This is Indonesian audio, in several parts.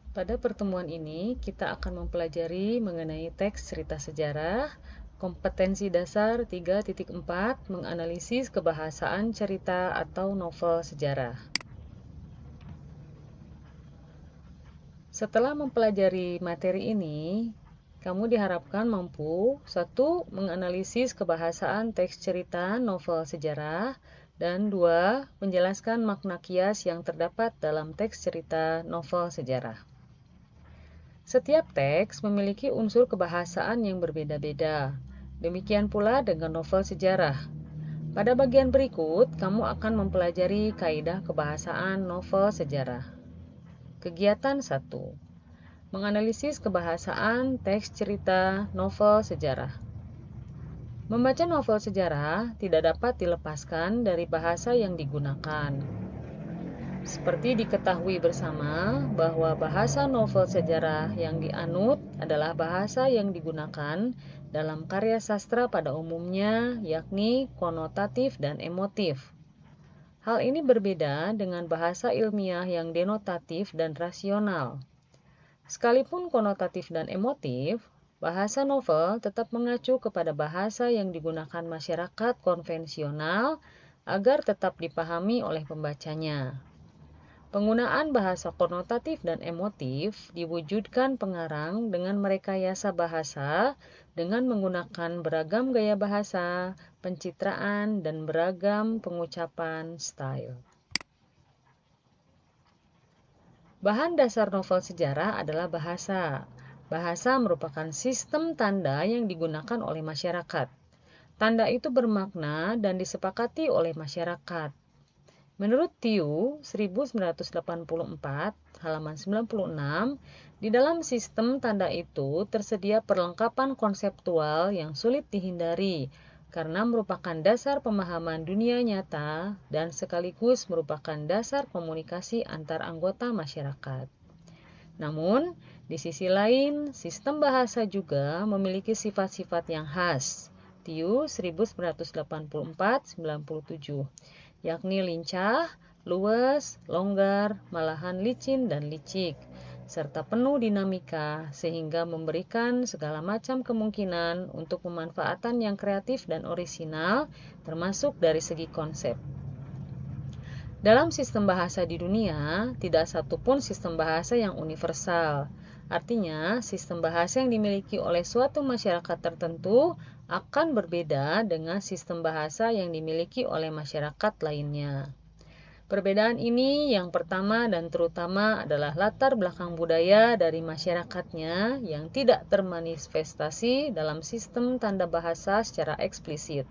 Pada pertemuan ini, kita akan mempelajari mengenai teks cerita sejarah, kompetensi dasar 3.4, menganalisis kebahasaan cerita atau novel sejarah. Setelah mempelajari materi ini, kamu diharapkan mampu 1. Menganalisis kebahasaan teks cerita novel sejarah, dan 2. Menjelaskan makna kias yang terdapat dalam teks cerita novel sejarah. Setiap teks memiliki unsur kebahasaan yang berbeda-beda. Demikian pula dengan novel sejarah. Pada bagian berikut, kamu akan mempelajari kaidah kebahasaan novel sejarah. Kegiatan 1. Menganalisis kebahasaan teks cerita novel sejarah. Membaca novel sejarah tidak dapat dilepaskan dari bahasa yang digunakan. Seperti diketahui bersama bahwa bahasa novel sejarah yang dianut adalah bahasa yang digunakan dalam karya sastra pada umumnya, yakni konotatif dan emotif. Hal ini berbeda dengan bahasa ilmiah yang denotatif dan rasional. Sekalipun konotatif dan emotif, bahasa novel tetap mengacu kepada bahasa yang digunakan masyarakat konvensional agar tetap dipahami oleh pembacanya. Penggunaan bahasa konotatif dan emotif diwujudkan pengarang dengan merekayasa bahasa dengan menggunakan beragam gaya bahasa, pencitraan, dan beragam pengucapan style. Bahan dasar novel sejarah adalah bahasa. Bahasa merupakan sistem tanda yang digunakan oleh masyarakat. Tanda itu bermakna dan disepakati oleh masyarakat. Menurut Tiu, 1984, halaman 96, di dalam sistem tanda itu tersedia perlengkapan konseptual yang sulit dihindari karena merupakan dasar pemahaman dunia nyata dan sekaligus merupakan dasar komunikasi antar anggota masyarakat. Namun, di sisi lain, sistem bahasa juga memiliki sifat-sifat yang khas. Tiu 1984-97, yakni lincah, luwes, longgar, malahan licin dan licik, serta penuh dinamika sehingga memberikan segala macam kemungkinan untuk pemanfaatan yang kreatif dan orisinal, termasuk dari segi konsep. Dalam sistem bahasa di dunia, tidak satupun sistem bahasa yang universal. Artinya, sistem bahasa yang dimiliki oleh suatu masyarakat tertentu akan berbeda dengan sistem bahasa yang dimiliki oleh masyarakat lainnya. Perbedaan ini yang pertama dan terutama adalah latar belakang budaya dari masyarakatnya yang tidak termanifestasi dalam sistem tanda bahasa secara eksplisit.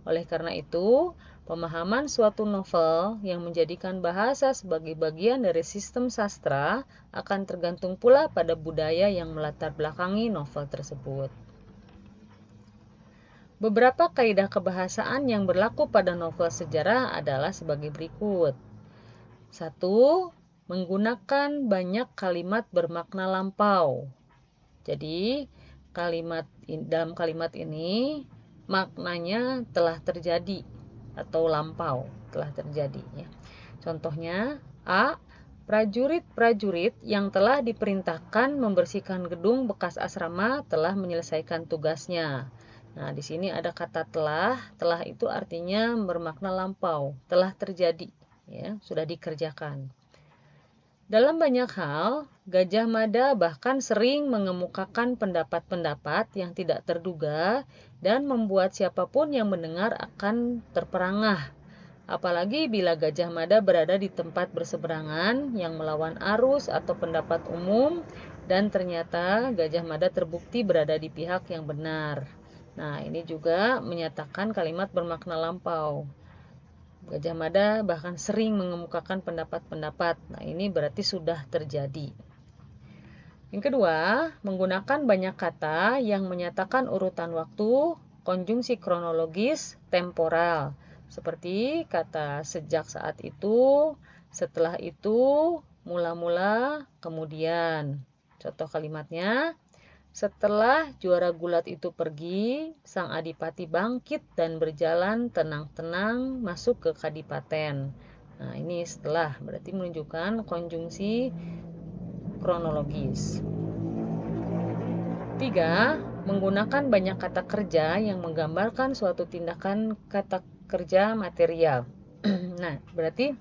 Oleh karena itu, pemahaman suatu novel yang menjadikan bahasa sebagai bagian dari sistem sastra akan tergantung pula pada budaya yang melatar belakangi novel tersebut. Beberapa kaidah kebahasaan yang berlaku pada novel sejarah adalah sebagai berikut. 1. Menggunakan banyak kalimat bermakna lampau. Jadi, dalam kalimat ini maknanya telah terjadi atau lampau telah terjadi ya. Contohnya, A. Prajurit-prajurit yang telah diperintahkan membersihkan gedung bekas asrama telah menyelesaikan tugasnya. Nah, di sini ada kata telah. Telah itu artinya bermakna lampau, telah terjadi ya, sudah dikerjakan. Dalam banyak hal, Gajah Mada bahkan sering mengemukakan pendapat-pendapat yang tidak terduga dan membuat siapapun yang mendengar akan terperangah. Apalagi bila Gajah Mada berada di tempat berseberangan yang melawan arus atau pendapat umum dan ternyata Gajah Mada terbukti berada di pihak yang benar. Nah, ini juga menyatakan kalimat bermakna lampau. Gajah Mada bahkan sering mengemukakan pendapat-pendapat. Nah, ini berarti sudah terjadi. Yang kedua, menggunakan banyak kata yang menyatakan urutan waktu, konjungsi kronologis, temporal. Seperti kata sejak saat itu, setelah itu, mula-mula, kemudian. Contoh kalimatnya, setelah juara gulat itu pergi, sang adipati bangkit dan berjalan tenang-tenang masuk ke kadipaten. Nah, ini setelah berarti menunjukkan konjungsi kronologis. 3. Menggunakan banyak kata kerja yang menggambarkan suatu tindakan kata kerja material. Nah, berarti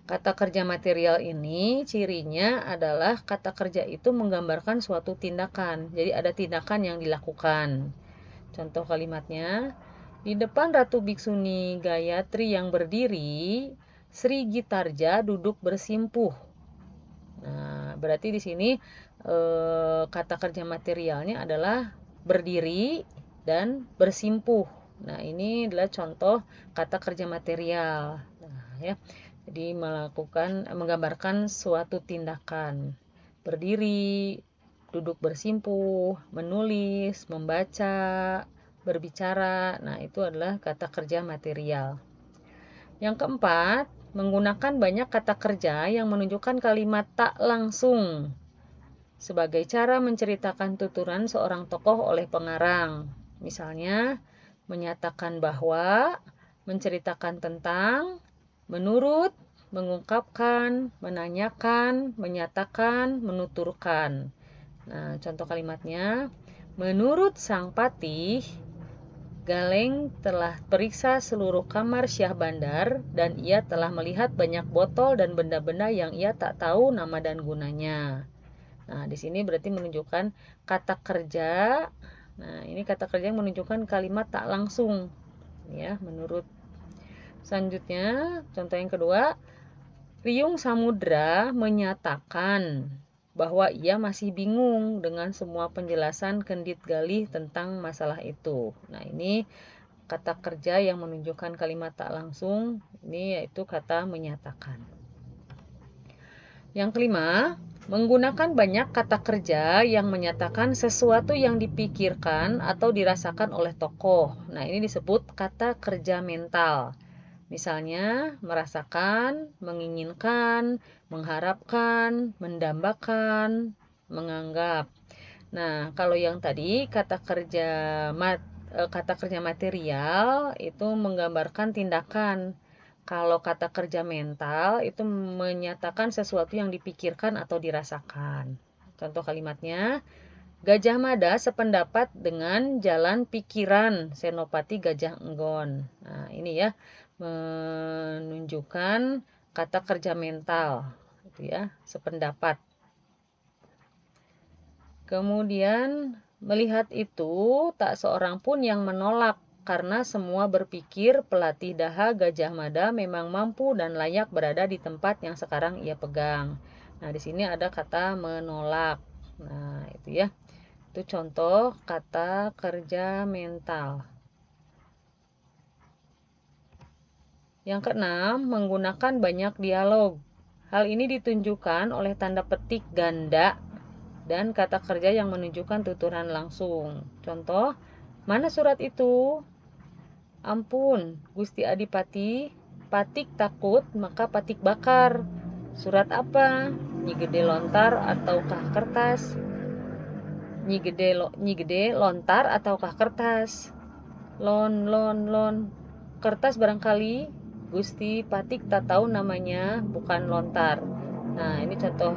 kata kerja material ini cirinya adalah kata kerja itu menggambarkan suatu tindakan. Jadi ada tindakan yang dilakukan. Contoh kalimatnya, di depan Ratu Biksuni Gayatri yang berdiri, Sri Gitarja duduk bersimpuh. Nah, berarti di sini kata kerja materialnya adalah berdiri dan bersimpuh. Nah, ini adalah contoh kata kerja material. Nah, ya. Jadi menggambarkan suatu tindakan. Berdiri, duduk bersimpuh, menulis, membaca, berbicara. Nah, itu adalah kata kerja material. Yang keempat, menggunakan banyak kata kerja yang menunjukkan kalimat tak langsung sebagai cara menceritakan tuturan seorang tokoh oleh pengarang. Misalnya, menyatakan bahwa, menceritakan tentang, menurut, mengungkapkan, menanyakan, menyatakan, menuturkan. Nah, contoh kalimatnya, menurut Sang Patih, Galeng telah periksa seluruh kamar Syah Bandar dan ia telah melihat banyak botol dan benda-benda yang ia tak tahu nama dan gunanya. Nah, di sini berarti menunjukkan kata kerja. Nah, ini kata kerja yang menunjukkan kalimat tak langsung. Ya, menurut. Selanjutnya, contoh yang kedua, Riung Samudra menyatakan bahwa ia masih bingung dengan semua penjelasan Kendit Galih tentang masalah itu. Nah, ini kata kerja yang menunjukkan kalimat tak langsung, ini yaitu kata menyatakan. Yang kelima, menggunakan banyak kata kerja yang menyatakan sesuatu yang dipikirkan atau dirasakan oleh tokoh. Nah, ini disebut kata kerja mental. Misalnya, merasakan, menginginkan, mengharapkan, mendambakan, menganggap. Nah, kalau yang tadi kata kerja material itu menggambarkan tindakan. Kalau kata kerja mental itu menyatakan sesuatu yang dipikirkan atau dirasakan. Contoh kalimatnya, Gajah Mada sependapat dengan jalan pikiran Senopati Gajah Enggon. Nah, ini ya menunjukkan kata kerja mental, gitu ya, sependapat. Kemudian melihat itu tak seorang pun yang menolak karena semua berpikir pelatih Daha Gajah Mada memang mampu dan layak berada di tempat yang sekarang ia pegang. Nah, di sini ada kata menolak. Nah, itu ya. Itu contoh kata kerja mental. Yang keenam, menggunakan banyak dialog. Hal ini ditunjukkan oleh tanda petik ganda dan kata kerja yang menunjukkan tuturan langsung. Contoh, mana surat itu? Ampun, Gusti Adipati, Patik takut, maka Patik bakar. Surat apa? Nyi Gede lontar ataukah kertas? Nyi Gede lontar ataukah kertas? Lon. Kertas barangkali Gusti Patik tak tahu namanya, bukan lontar. Nah, ini contoh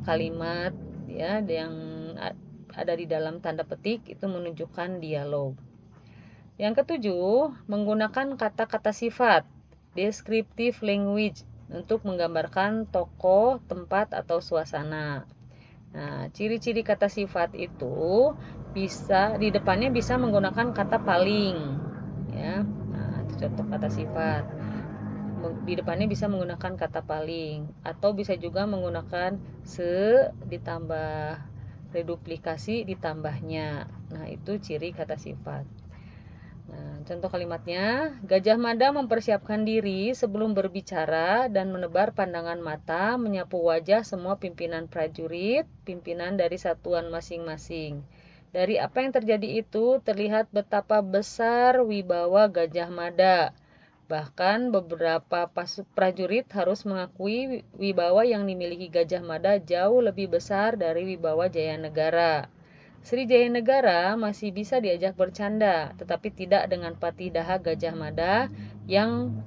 kalimat ya yang ada di dalam tanda petik itu menunjukkan dialog. Yang ketujuh, menggunakan kata-kata sifat, descriptive language untuk menggambarkan tokoh, tempat atau suasana. Nah, ciri-ciri kata sifat itu bisa di depannya bisa menggunakan kata paling, ya. Nah, itu contoh kata sifat. Di depannya bisa menggunakan kata paling atau bisa juga menggunakan se ditambah reduplikasi ditambahnya. Nah, itu ciri kata sifat. Nah, contoh kalimatnya, Gajah Mada mempersiapkan diri sebelum berbicara dan menebar pandangan mata, menyapu wajah semua pimpinan prajurit, pimpinan dari satuan masing-masing. Dari apa yang terjadi itu, terlihat betapa besar wibawa Gajah Mada. Bahkan beberapa prajurit harus mengakui wibawa yang dimiliki Gajah Mada jauh lebih besar dari wibawa Jayanegara. Sri Jayanegara masih bisa diajak bercanda, tetapi tidak dengan Patih Daha Gajah Mada yang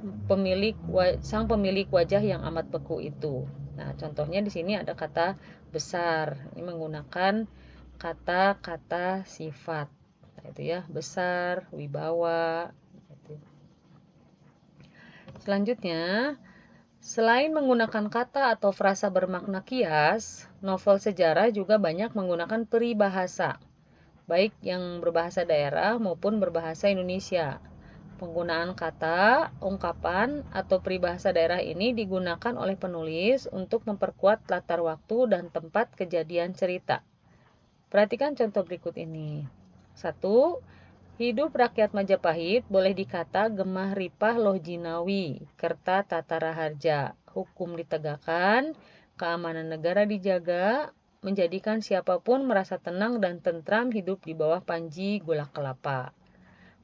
sang pemilik wajah yang amat beku itu. Nah, contohnya di sini ada kata besar. Ini menggunakan kata-kata sifat. Nah, itu ya, besar, wibawa. Selanjutnya, selain menggunakan kata atau frasa bermakna kias, novel sejarah juga banyak menggunakan peribahasa, baik yang berbahasa daerah maupun berbahasa Indonesia. Penggunaan kata, ungkapan, atau peribahasa daerah ini digunakan oleh penulis untuk memperkuat latar waktu dan tempat kejadian cerita. Perhatikan contoh berikut ini. 1. Hidup rakyat Majapahit boleh dikata gemah ripah loh jinawi, kerta tatara harja, hukum ditegakkan, keamanan negara dijaga, menjadikan siapapun merasa tenang dan tentram hidup di bawah panji gula kelapa.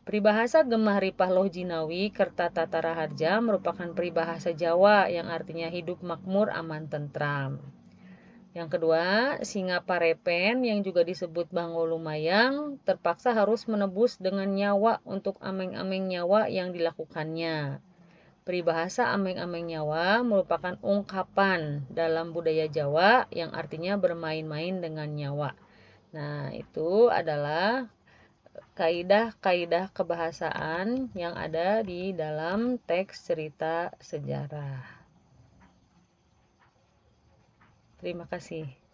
Peribahasa gemah ripah loh jinawi, kerta tatara harja merupakan peribahasa Jawa yang artinya hidup makmur, aman, tentram. Yang kedua, singa parepen yang juga disebut Bango Lumayang terpaksa harus menebus dengan nyawa untuk ameng-ameng nyawa yang dilakukannya. Peribahasa ameng-ameng nyawa merupakan ungkapan dalam budaya Jawa yang artinya bermain-main dengan nyawa. Nah, itu adalah kaidah-kaidah kebahasaan yang ada di dalam teks cerita sejarah. Terima kasih.